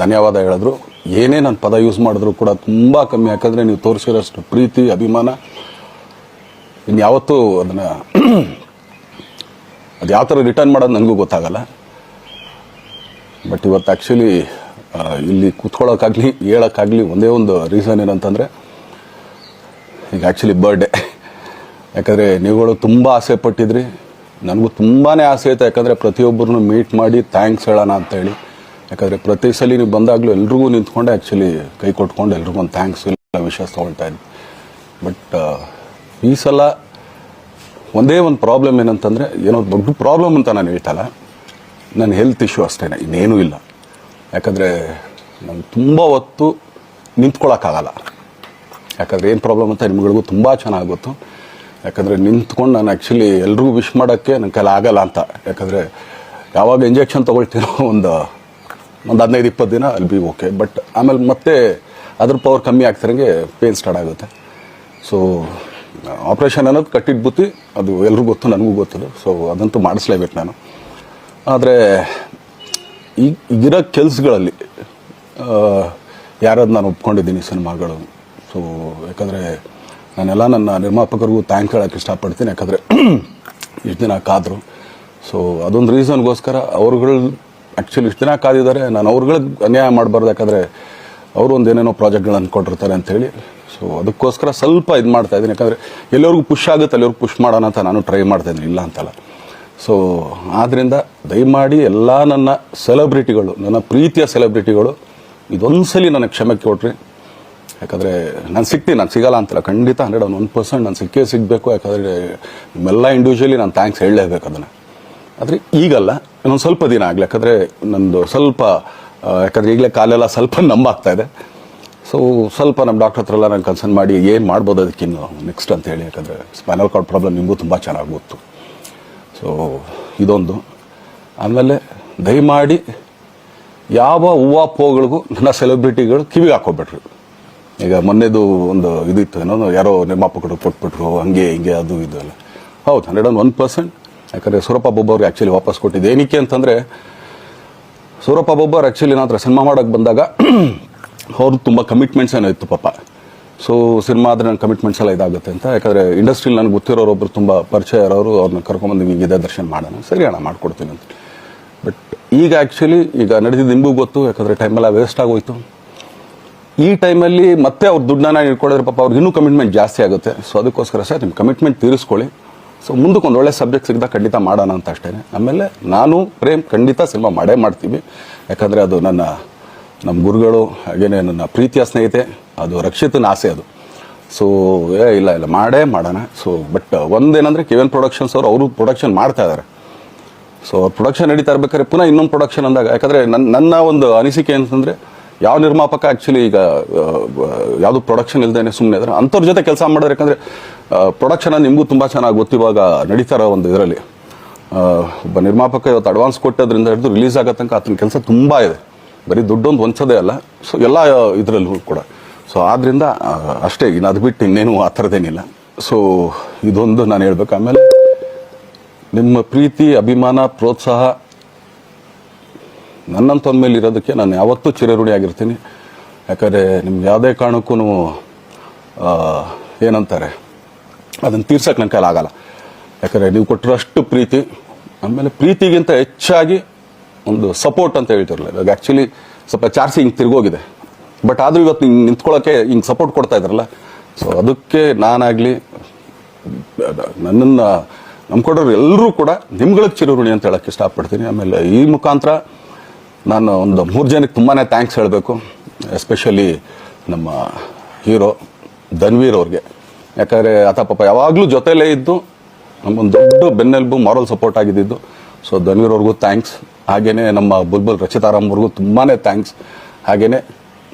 ಧನ್ಯವಾದ ಹೇಳಿದ್ರು. ಏನೇ ನಾನು ಪದ ಯೂಸ್ ಮಾಡಿದ್ರು ಕೂಡ ತುಂಬ ಕಮ್ಮಿ. ಯಾಕಂದರೆ ನೀವು ತೋರಿಸಿರೋಷ್ಟು ಪ್ರೀತಿ ಅಭಿಮಾನ ಇನ್ಯಾವತ್ತೂ ಅದನ್ನು ಅದು ಯಾವ ಥರ ರಿಟರ್ನ್ ಮಾಡೋದು ನನಗೂ ಗೊತ್ತಾಗಲ್ಲ. ಬಟ್ ಇವತ್ತು ಆ್ಯಕ್ಚುಲಿ ಇಲ್ಲಿ ಕೂತ್ಕೊಳ್ಳೋಕ್ಕಾಗಲಿ ಹೇಳೋಕ್ಕಾಗಲಿ ಒಂದೇ ಒಂದು ರೀಸನ್ ಏನಂತಂದರೆ ಈಗ ಆ್ಯಕ್ಚುಲಿ ಬರ್ಡೇ. ಯಾಕಂದರೆ ನೀವುಗಳು ತುಂಬ ಆಸೆ ಪಟ್ಟಿದ್ರಿ, ನನಗೂ ತುಂಬಾ ಆಸೆ ಇತ್ತು. ಯಾಕಂದರೆ ಪ್ರತಿಯೊಬ್ಬರನ್ನು ಮೀಟ್ ಮಾಡಿ ಥ್ಯಾಂಕ್ಸ್ ಹೇಳೋಣ ಅಂತೇಳಿ. ಯಾಕಂದರೆ ಪ್ರತಿ ಸಲ ನೀವು ಬಂದಾಗಲೂ ಎಲ್ರಿಗೂ ನಿಂತ್ಕೊಂಡೆ ಆ್ಯಕ್ಚುಲಿ ಕೈ ಕೊಟ್ಕೊಂಡು ಎಲ್ರಿಗೂ ಒಂದು ಥ್ಯಾಂಕ್ಸ್ ಇಲ್ಲ ವಿಷಸ್ ತೊಗೊಳ್ತಾ ಇದ್ದೆ. ಬಟ್ ಈ ಸಲ ಒಂದೇ ಒಂದು ಪ್ರಾಬ್ಲಮ್ ಏನಂತಂದರೆ, ಏನೋ ದೊಡ್ಡ ಪ್ರಾಬ್ಲಮ್ ಅಂತ ನಾನು ಹೇಳ್ತಲ್ಲ, ನನ್ನ ಹೆಲ್ತ್ ಇಶ್ಯೂ ಅಷ್ಟೇ, ಇನ್ನೇನೂ ಇಲ್ಲ. ಯಾಕಂದರೆ ನಾನು ತುಂಬ ಹೊತ್ತು ನಿಂತ್ಕೊಳ್ಳೋಕ್ಕಾಗಲ್ಲ. ಯಾಕಂದರೆ ಏನು ಪ್ರಾಬ್ಲಮ್ ಅಂತ ನಿಮ್ಗಳಿಗೂ ತುಂಬ ಚೆನ್ನಾಗಿ ಗೊತ್ತು. ಯಾಕಂದರೆ ನಿಂತ್ಕೊಂಡು ನಾನು ಆ್ಯಕ್ಚುಲಿ ಎಲ್ರಿಗೂ ವಿಶ್ ಮಾಡೋಕ್ಕೆ ನನ್ನ ಕೈಲಿ ಆಗಲ್ಲ ಅಂತ. ಯಾಕಂದರೆ ಯಾವಾಗ ಇಂಜೆಕ್ಷನ್ ತೊಗೊಳ್ತೀನೋ ಒಂದು 15-20 ದಿನ ಅಲ್ಲಿ ಬಿ ಓಕೆ. ಬಟ್ ಆಮೇಲೆ ಮತ್ತೆ ಅದ್ರ ಪವರ್ ಕಮ್ಮಿ ಆಗ್ತಿರಂಗೆ ಪೇನ್ ಸ್ಟಾರ್ಟ್ ಆಗುತ್ತೆ. ಸೊ ಆಪ್ರೇಷನ್ ಅನ್ನೋದು ಕಟ್ಟಿಟ್ಟು ಬುತ್ತಿ, ಅದು ಎಲ್ರಿಗೂ ಗೊತ್ತು, ನನಗೂ ಗೊತ್ತದು. ಸೊ ಅದಂತೂ ಮಾಡಿಸ್ಲೇಬೇಕು ನಾನು. ಆದರೆ ಈಗಿರೋ ಕೆಲಸಗಳಲ್ಲಿ ಯಾರಾದ್ರು ನಾನು ಒಪ್ಕೊಂಡಿದ್ದೀನಿ ಸಿನಿಮಾಗಳು. ಸೊ ಯಾಕಂದರೆ ನಾನೆಲ್ಲ ನನ್ನ ನಿರ್ಮಾಪಕರಿಗೂ ಥ್ಯಾಂಕ್ ಹೇಳೋಕ್ಕೆ ಇಷ್ಟಪಡ್ತೀನಿ. ಯಾಕಂದರೆ ಇಷ್ಟು ದಿನ ಕಾದರು. ಸೊ ಅದೊಂದು ರೀಸನ್ಗೋಸ್ಕರ ಅವ್ರುಗಳು ಆ್ಯಕ್ಚುಲಿ ಇಷ್ಟು ದಿನ ಕಾದಿದ್ದಾರೆ. ನಾನು ಅವ್ರುಗಳಿಗೆ ಅನ್ಯಾಯ ಮಾಡಬಾರ್ದು. ಯಾಕಂದರೆ ಅವರು ಒಂದು ಏನೇನೋ ಪ್ರಾಜೆಕ್ಟ್ಗಳನ್ನು ಕೊಟ್ಟಿರ್ತಾರೆ ಅಂಥೇಳಿ. ಸೊ ಅದಕ್ಕೋಸ್ಕರ ಸ್ವಲ್ಪ ಇದು ಮಾಡ್ತಾಯಿದ್ದೀನಿ. ಯಾಕಂದರೆ ಎಲ್ಲರಿಗೂ ಪುಷ್ ಆಗುತ್ತೆ ಅಲ್ಲಿವ್ರಿಗೆ ಪುಷ್ ಮಾಡೋಣ ಅಂತ ನಾನು ಟ್ರೈ ಮಾಡ್ತಾಯಿದ್ದೀನಿ, ಇಲ್ಲ ಅಂತಲ್ಲ. ಸೊ ಆದ್ದರಿಂದ ದಯಮಾಡಿ ಎಲ್ಲ ನನ್ನ ಸೆಲೆಬ್ರಿಟಿಗಳು, ನನ್ನ ಪ್ರೀತಿಯ ಸೆಲೆಬ್ರಿಟಿಗಳು, ಇದೊಂದು ಸಲ ನನಗೆ ಕ್ಷಮೆ ಕೊಡ್ರಿ. ಯಾಕಂದರೆ ನಾನು ಸಿಗ್ತೀನಿ, ನಾನು ಸಿಗಲ್ಲ ಅಂತಲ್ಲ, ಖಂಡಿತ 101% ನಾನು ಸಿಕ್ಕೇ ಸಿಗಬೇಕು. ಯಾಕಂದರೆ ನಿಮ್ಮೆಲ್ಲ ಇಂಡಿವಿಜುವಲಿ ನಾನು ಥ್ಯಾಂಕ್ಸ್ ಹೇಳಲೇಬೇಕು ಅದನ್ನು. ಆದರೆ ಈಗಲ್ಲ, ಇನ್ನೊಂದು ಸ್ವಲ್ಪ ದಿನ ಆಗಲಿ. ಯಾಕಂದರೆ ನಂದು ಸ್ವಲ್ಪ ಯಾಕಂದರೆ ಈಗಲೇ ಕಾಲೆಲ್ಲ ಸ್ವಲ್ಪ ನಂಬಾಗ್ತಾ ಇದೆ. ಸೊ ಸ್ವಲ್ಪ ನಮ್ಮ ಡಾಕ್ಟರ್ ಹತ್ರ ಎಲ್ಲ ನಾನು ಕನ್ಸರ್ನ್ ಮಾಡಿ ಏನು ಮಾಡ್ಬೋದು ಅದಕ್ಕಿನ್ನು ನೆಕ್ಸ್ಟ್ ಅಂತೇಳಿ. ಯಾಕಂದರೆ ಸ್ಪೈನಲ್ ಕಾರ್ಡ್ ಪ್ರಾಬ್ಲಮ್ ನಿಮಗೂ ತುಂಬ ಚೆನ್ನಾಗಿ ಗೊತ್ತು. ಸೊ ಇದೊಂದು. ಆಮೇಲೆ ದಯಮಾಡಿ ಯಾವ ಹೂವು ಪೋಗಳಿಗೂ ನನ್ನ ಸೆಲೆಬ್ರಿಟಿಗಳು ಕಿವಿಗೆ ಹಾಕೋಬಿಟ್ರು. ಈಗ ಮೊನ್ನೆದು ಒಂದು ಇದಿತ್ತು, ಏನೋ ಯಾರೋ ನಿರ್ಮಾಪಕರು ಕೊಟ್ಬಿಟ್ರು, ಹಂಗೆ ಹಿಂಗೆ ಅದು ಇದು ಎಲ್ಲ. ಹೌದು, 101%. ಯಾಕಂದರೆ ಸೂರಪ್ಪ ಬೊಬ್ಬವ್ರಿಗೆ ಆ್ಯಕ್ಚುಲಿ ವಾಪಸ್ ಕೊಟ್ಟಿದ್ದು ಏನಕ್ಕೆ ಅಂತಂದರೆ, ಸೂರಪ್ಪ ಬೊಬ್ಬರು ಆ್ಯಕ್ಚುಲಿ ನನ್ನ ಹತ್ರ ಸಿನಿಮಾ ಮಾಡೋಕ್ಕೆ ಬಂದಾಗ ಅವ್ರದ್ದು ತುಂಬ ಕಮಿಟ್ಮೆಂಟ್ಸ್ ಏನೋ ಇತ್ತು ಪಾಪ. ಸೊ ಸಿನಿಮಾ ಆದರೆ ನನ್ನ ಕಮಿಟ್ಮೆಂಟ್ಸ್ ಎಲ್ಲ ಇದಾಗುತ್ತೆ ಅಂತ. ಯಾಕಂದರೆ ಇಂಡಸ್ಟ್ರಿಲಿ ನನಗೆ ಗೊತ್ತಿರೋರೊಬ್ಬರು ತುಂಬ ಪರಿಚಯ ಇರೋರು, ಅವ್ರನ್ನ ಕರ್ಕೊಂಬಂದು ಹಿಂಗಿದೆ ದರ್ಶನ ಮಾಡೋಣ, ಸರಿ ಅಣ್ಣ ಮಾಡ್ಕೊಡ್ತೀನಿ ಅಂತ. ಬಟ್ ಈಗ ಆ್ಯಕ್ಚುಲಿ ಈಗ ನಡೆದಿದ್ದು ನಿಮಗೂ ಗೊತ್ತು. ಯಾಕಂದರೆ ಟೈಮೆಲ್ಲ ವೇಸ್ಟ್ ಆಗೋಯ್ತು. ಈ ಟೈಮಲ್ಲಿ ಮತ್ತೆ ಅವ್ರ ದುಡ್ಡನ್ನ ಇಟ್ಕೊಡಿದ್ರೆ ಪಾಪ ಅವ್ರಿಗೆ ಇನ್ನೂ ಕಮಿಟ್ಮೆಂಟ್ ಜಾಸ್ತಿ ಆಗುತ್ತೆ. ಸೊ ಅದಕ್ಕೋಸ್ಕರ ಸರ್ ನಿಮ್ಮ ಕಮಿಟ್ಮೆಂಟ್ ತೀರಿಸ್ಕೊಳ್ಳಿ. ಸೊ ಮುಂದಕ್ಕೆ ಒಂದು ಒಳ್ಳೆ ಸಬ್ಜೆಕ್ಟ್ ಸಿಗ್ದಾಗ ಖಂಡಿತ ಮಾಡೋಣ ಅಂತ ಅಷ್ಟೇ. ಆಮೇಲೆ ನಾನು ಪ್ರೇಮ್ ಖಂಡಿತ ಸಿನಿಮಾ ಮಾಡೇ ಮಾಡ್ತೀವಿ. ಯಾಕಂದರೆ ಅದು ನಮ್ಮ ಗುರುಗಳು, ಹಾಗೇನೆ ನನ್ನ ಪ್ರೀತಿಯ ಸ್ನೇಹಿತೆ, ಅದು ರಕ್ಷಿತನ ಆಸೆ ಅದು. ಸೊ ಇಲ್ಲ ಮಾಡೇ ಮಾಡೋಣ. ಸೊ ಬಟ್ ಒಂದೇನಂದರೆ KVN ಪ್ರೊಡಕ್ಷನ್ಸ್ ಅವರು ಪ್ರೊಡಕ್ಷನ್ ಮಾಡ್ತಾ ಇದ್ದಾರೆ. ಸೊ ಅವ್ರು ಪ್ರೊಡಕ್ಷನ್ ನಡೀತಾ ಇರ್ಬೇಕಾದ್ರೆ ಪುನಃ ಇನ್ನೊಂದು ಪ್ರೊಡಕ್ಷನ್ ಅಂದಾಗ, ಯಾಕಂದರೆ ನನ್ನ ಒಂದು ಅನಿಸಿಕೆ ಅಂತಂದರೆ, ಯಾವ ನಿರ್ಮಾಪಕ ಆ್ಯಕ್ಚುಲಿ ಈಗ ಯಾವುದು ಪ್ರೊಡಕ್ಷನ್ ಇಲ್ದೇನೆ ಸುಮ್ಮನೆ ಇದ್ದಾರೆ ಅಂಥವ್ರ ಜೊತೆ ಕೆಲಸ ಮಾಡೋದು. ಯಾಕಂದರೆ ಪ್ರೊಡಕ್ಷನ್ ನಿಮಗೂ ತುಂಬ ಚೆನ್ನಾಗಿ ಗೊತ್ತು. ಇವಾಗ ನಡೀತಾ ಇರೋ ಒಂದು ಇದರಲ್ಲಿ ಒಬ್ಬ ನಿರ್ಮಾಪಕ ಇವತ್ತು ಅಡ್ವಾನ್ಸ್ ಕೊಟ್ಟೋದ್ರಿಂದ ಹಿಡಿದು ರಿಲೀಸ್ ಆಗೋ ತನಕ ಆತನ ಕೆಲಸ ತುಂಬ ಇದೆ. ಬರೀ ದುಡ್ಡೊಂದು ಹೊಂಚೋದೇ ಅಲ್ಲ, ಸೊ ಎಲ್ಲ ಇದರಲ್ಲೂ ಕೂಡ. ಸೊ ಆದ್ದರಿಂದ ಅಷ್ಟೇ, ಇನ್ನು ಅದು ಬಿಟ್ಟು ಇನ್ನೇನು ಆ ಥರದ್ದೇನಿಲ್ಲ. ಸೊ ಇದೊಂದು ನಾನು ಹೇಳ್ಬೇಕು. ಆಮೇಲೆ ನಿಮ್ಮ ಪ್ರೀತಿ, ಅಭಿಮಾನ, ಪ್ರೋತ್ಸಾಹ ನನ್ನಂಥವ್ರ ಮೇಲೆ ಇರೋದಕ್ಕೆ ನಾನು ಯಾವತ್ತೂ ಚಿರಋಣಿಯಾಗಿರ್ತೀನಿ. ಯಾಕಂದರೆ ನಿಮ್ಗೆ ಯಾವುದೇ ಕಾರಣಕ್ಕೂ ಏನಂತಾರೆ ಅದನ್ನು ತೀರ್ಸೋಕ್ಕೆ ನನ್ನ ಕೈಲಿ ಆಗಲ್ಲ. ಯಾಕಂದರೆ ನೀವು ಕೊಟ್ಟಿರೋಷ್ಟು ಪ್ರೀತಿ, ಆಮೇಲೆ ಪ್ರೀತಿಗಿಂತ ಹೆಚ್ಚಾಗಿ ಒಂದು ಸಪೋರ್ಟ್ ಅಂತ ಹೇಳ್ತಿರಲ್ಲ. ಇವಾಗ ಆ್ಯಕ್ಚುಲಿ ಸ್ವಲ್ಪ ಚಾರ್ಜ್ ಹಿಂಗೆ ತಿರುಗೋಗಿದೆ. ಬಟ್ ಆದರೂ ಇವತ್ತು ಹಿಂಗೆ ನಿಂತ್ಕೊಳ್ಳೋಕ್ಕೆ ಹಿಂಗೆ ಸಪೋರ್ಟ್ ಕೊಡ್ತಾ ಇದ್ದಾರಲ್ಲ. ಸೊ ಅದಕ್ಕೆ ನಾನಾಗಲಿ ನನ್ನನ್ನು ನಂಬ್ಕೊಡೋರು ಎಲ್ಲರೂ ಕೂಡ ನಿಮ್ಗಳಿಗೆ ಚಿರಋಣಿ ಅಂತ ಹೇಳೋಕ್ಕೆ ಇಷ್ಟಪಡ್ತೀನಿ. ಆಮೇಲೆ ಈ ಮುಖಾಂತರ ನಾನು ಒಂದು 3 ಜನಕ್ಕೆ ತುಂಬಾ ಥ್ಯಾಂಕ್ಸ್ ಹೇಳಬೇಕು. ಎಸ್ಪೆಷಲಿ ನಮ್ಮ ಹೀರೋ ಧನ್ವೀರ್ ಅವ್ರಿಗೆ. ಯಾಕಂದರೆ ಆತ ಪಾಪ ಯಾವಾಗಲೂ ಜೊತೆಲೇ ಇದ್ದು ನಮ್ಮೊಂದು ದೊಡ್ಡ ಬೆನ್ನೆಲುಬು, ಮಾರಲ್ ಸಪೋರ್ಟ್ ಆಗಿದ್ದು. ಸೊ ಧನ್ವೀರ್ ಅವ್ರಿಗೂ ಥ್ಯಾಂಕ್ಸ್. ಹಾಗೆಯೇ ನಮ್ಮ ಬುಲ್ಬುಲ್ ರಚಿತಾರಾಮ್ ಅವ್ರಿಗೂ ತುಂಬಾ ಥ್ಯಾಂಕ್ಸ್. ಹಾಗೆಯೇ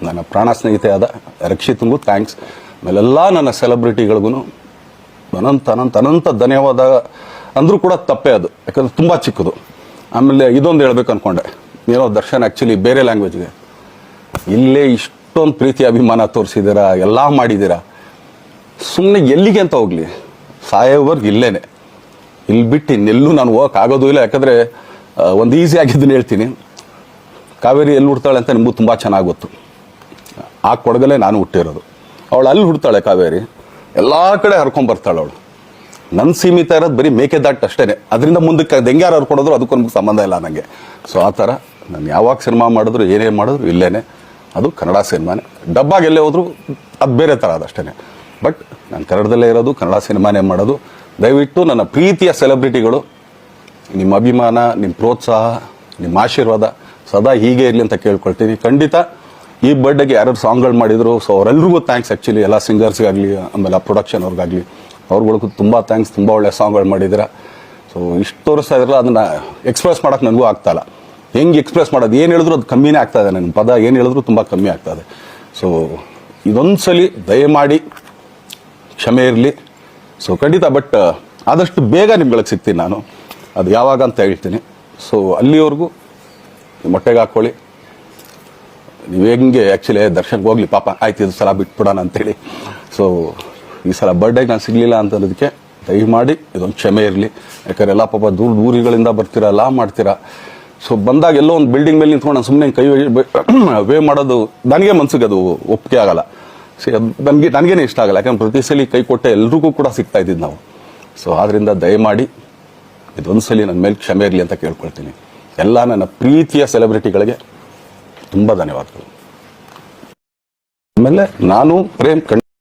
ನನ್ನ ಪ್ರಾಣ ಸ್ನೇಹಿತೆ ಆದ ರಕ್ಷಿತನಿಗೂ ಥ್ಯಾಂಕ್ಸ್. ಆಮೇಲೆಲ್ಲ ನನ್ನ ಸೆಲೆಬ್ರಿಟಿಗಳಿಗೂ ಅನಂತ ಧನ್ಯವಾದ ಅಂದರೂ ಕೂಡ ತಪ್ಪೇ ಅದು. ಯಾಕಂದರೆ ತುಂಬ ಚಿಕ್ಕದು. ಆಮೇಲೆ ಇದೊಂದು ಹೇಳ್ಬೇಕು ಅಂದ್ಕೊಂಡೆ, ಏನೋ ದರ್ಶನ್ ಆ್ಯಕ್ಚುಲಿ ಬೇರೆ ಲ್ಯಾಂಗ್ವೇಜ್ಗೆ ಇಲ್ಲೇ ಇಷ್ಟೊಂದು ಪ್ರೀತಿ ಅಭಿಮಾನ ತೋರಿಸಿದ್ದೀರಾ, ಎಲ್ಲ ಮಾಡಿದ್ದೀರಾ, ಸುಮ್ಮನೆ ಎಲ್ಲಿಗೆ ಅಂತ ಹೋಗಲಿ, ಸಾಯೋವರ್ಗು ಇಲ್ಲೇನೆ, ಇಲ್ಲಿ ಬಿಟ್ಟು ಇನ್ನೆಲ್ಲೂ ನಾನು ಹೋಗೋಕ್ಕಾಗೋದು ಇಲ್ಲ. ಯಾಕಂದರೆ ಒಂದು ಈಸಿ ಆಗಿದ್ದನ್ನು ಹೇಳ್ತೀನಿ, ಕಾವೇರಿ ಎಲ್ಲಿ ಹುಡ್ತಾಳೆ ಅಂತ ನಿಮಗೂ ತುಂಬ ಚೆನ್ನಾಗಿ ಗೊತ್ತು. ಆ ಕೊಡಗಲ್ಲೇ ನಾನು ಹುಟ್ಟಿರೋದು. ಅವಳು ಅಲ್ಲಿ ಹುಡ್ತಾಳೆ ಕಾವೇರಿ, ಎಲ್ಲ ಕಡೆ ಹರ್ಕೊಂಡ್ಬರ್ತಾಳೆ ಅವಳು. ನನ್ನ ಸೀಮಿತ ಇರೋದು ಬರೀ ಮೇಕೆದಾಟು ಅಷ್ಟೇ, ಅದರಿಂದ ಮುಂದಕ್ಕೆ ಅದು ಹೆಂಗ್ಯಾರು ಹರ್ಕೊಡೋದ್ರು ಅದಕ್ಕೂ ನಮ್ಗೆ ಸಂಬಂಧ ಇಲ್ಲ ನನಗೆ. ಸೊ ಆ ಥರ ನಾನು ಯಾವಾಗ ಸಿನಿಮಾ ಮಾಡಿದ್ರು ಏನೇ ಮಾಡಿದ್ರು ಇಲ್ಲೇನೆ, ಅದು ಕನ್ನಡ ಸಿನಿಮಾನೇ. ಡಬ್ಬಾಗಿ ಎಲ್ಲೇ ಹೋದ್ರು ಅದು ಬೇರೆ ಥರ ಅದಷ್ಟೇ. ಬಟ್ ನಾನು ಕನ್ನಡದಲ್ಲೇ ಇರೋದು, ಕನ್ನಡ ಸಿನಿಮಾನೇ ಮಾಡೋದು. ದಯವಿಟ್ಟು ನನ್ನ ಪ್ರೀತಿಯ ಸೆಲೆಬ್ರಿಟಿಗಳು, ನಿಮ್ಮ ಅಭಿಮಾನ, ನಿಮ್ಮ ಪ್ರೋತ್ಸಾಹ, ನಿಮ್ಮ ಆಶೀರ್ವಾದ ಸದಾ ಹೀಗೆ ಇರಲಿ ಅಂತ ಕೇಳ್ಕೊಳ್ತೀನಿ. ಖಂಡಿತ ಈ ಬರ್ಡೇಗೆ ಯಾರು ಸಾಂಗ್ಗಳು ಮಾಡಿದ್ರು, ಸೊ ಅವರೆಲ್ರಿಗೂ ಥ್ಯಾಂಕ್ಸ್. ಆ್ಯಕ್ಚುಲಿ ಎಲ್ಲ ಸಿಂಗರ್ಸ್ಗಾಗಲಿ, ಆಮೇಲೆ ಆ ಪ್ರೊಡಕ್ಷನ್ ಅವ್ರಿಗಾಗಲಿ, ಅವ್ರುಗಳಿಗೂ ತುಂಬ ಥ್ಯಾಂಕ್ಸ್. ತುಂಬ ಒಳ್ಳೆ ಸಾಂಗ್ಗಳು ಮಾಡಿದ್ದೀರಾ. ಸೊ ಇಷ್ಟು ತೋರಿಸ್ತಾ ಇದ್ರಲ್ಲ, ಅದನ್ನು ಎಕ್ಸ್ಪ್ರೆಸ್ ಮಾಡೋಕ್ಕೆ ನನಗೂ ಆಗ್ತಾಯಿಲ್ಲ. ಹೆಂಗೆ ಎಕ್ಸ್ಪ್ರೆಸ್ ಮಾಡೋದು, ಏನು ಹೇಳಿದ್ರು ಅದು ಕಮ್ಮಿನೇ ಆಗ್ತಾಯಿದೆ. ನನ್ನ ಪದ ಏನು ಹೇಳಿದ್ರು ತುಂಬ ಕಮ್ಮಿ ಆಗ್ತಾಯಿದೆ. ಸೊ ಇದೊಂದು ಸಲ ದಯಮಾಡಿ ಕ್ಷಮೆ ಇರಲಿ. ಸೊ ಖಂಡಿತ, ಬಟ್ ಆದಷ್ಟು ಬೇಗ ನಿಮ್ಗಳಿಗೆ ಸಿಗ್ತೀನಿ ನಾನು. ಅದು ಯಾವಾಗ ಅಂತ ಹೇಳ್ತೀನಿ. ಸೊ ಅಲ್ಲಿವರೆಗೂ ಮೊಟ್ಟೆಗೆ ಹಾಕ್ಕೊಳ್ಳಿ. ನೀವು ಹೆಂಗೆ ಆ್ಯಕ್ಚುಲಿ ದರ್ಶನ್ಗೆ ಹೋಗ್ಲಿ ಪಾಪ, ಆಯ್ತು ಇದು ಸಲ ಬಿಟ್ಬಿಡೋಣ ಅಂತೇಳಿ. ಸೊ ಈ ಸಲ ಬರ್ಡೇಗೆ ನಾನು ಸಿಗಲಿಲ್ಲ ಅಂತಂದಕ್ಕೆ ದಯಮಾಡಿ ಇದೊಂದು ಕ್ಷಮೆ ಇರಲಿ. ಯಾಕಂದ್ರೆ ಎಲ್ಲ ಪಾಪ ದೂರಗಳಿಂದ ಬರ್ತೀರಾ, ಎಲ್ಲ ಮಾಡ್ತೀರಾ. ಸೊ ಬಂದಾಗ ಎಲ್ಲೋ ಒಂದು ಬಿಲ್ಡಿಂಗ್ ಮೇಲೆ ನಿಂತ್ಕೊಂಡು ನಾನು ಸುಮ್ಮನೆ ಕೈ ವೇ ಮಾಡೋದು ನನಗೆ ಮನ್ಸಿಗೆ ಅದು ಒಪ್ಪಿಗೆ ಆಗಲ್ಲ. ಸಿ ಅದು ನನಗೇನೆ ಇಷ್ಟ ಆಗಲ್ಲ. ಯಾಕಂದ್ರೆ ಪ್ರತಿ ಸಲ ಕೈ ಕೊಟ್ಟೆ ಎಲ್ರಿಗೂ ಕೂಡ ಸಿಗ್ತಾ ಇದ್ದಿದ್ದು ನಾವು. ಸೊ ಆದ್ದರಿಂದ ದಯಮಾಡಿ ಇದೊಂದು ಸಲ ನನ್ನ ಮೇಲೆ ಕ್ಷಮೆ ಇರಲಿ ಅಂತ ಕೇಳ್ಕೊಳ್ತೀನಿ. ಎಲ್ಲ ನನ್ನ ಪ್ರೀತಿಯ ಸೆಲೆಬ್ರಿಟಿಗಳಿಗೆ ತುಂಬ ಧನ್ಯವಾದಗಳು. ಆಮೇಲೆ ನಾನು ಪ್ರೇಮ್